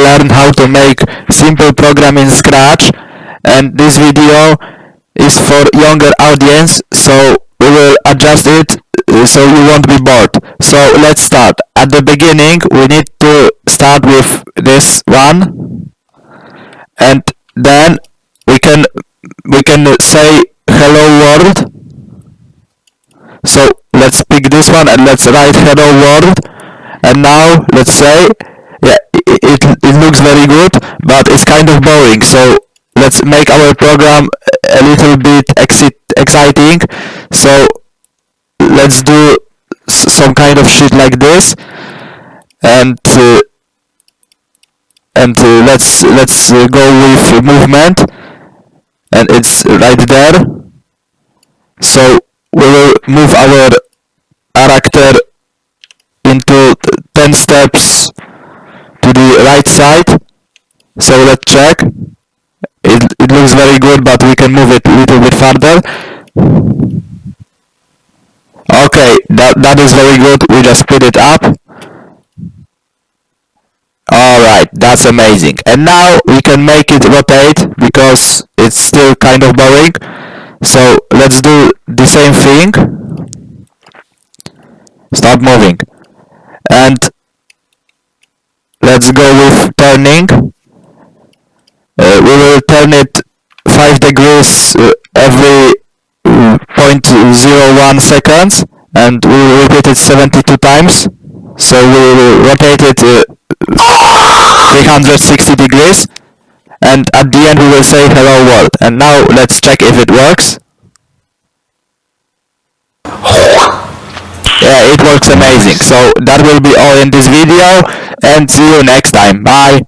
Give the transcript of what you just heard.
learn how to make simple program in Scratch, and this video is for younger audience, so we will adjust it so you won't be bored. So let's start. At the beginning we need to start with this one, and then we can say hello world. So let's pick this one and let's write hello world, and now let's say, yeah, it looks very good, but it's kind of boring, so let's make our program a little bit exciting. So let's do some kind of shit like this, and let's go with movement, and it's right there. So we will move our character into 10 steps to the right side. So let's check. It looks very good, but we can move it a little bit further. Okay, that is very good. We just speed it up. Alright, that's amazing. And now we can make it rotate because it's still kind of boring. So let's do the same thing. Start moving. And let's go with turning. We will turn it 5 degrees every 0.01 seconds, and we will repeat it 72 times. So we will rotate it 360 degrees, and at the end we will say hello world. And now let's check if it works. Yeah, it works amazing. So that will be all in this video, and see you next time. Bye.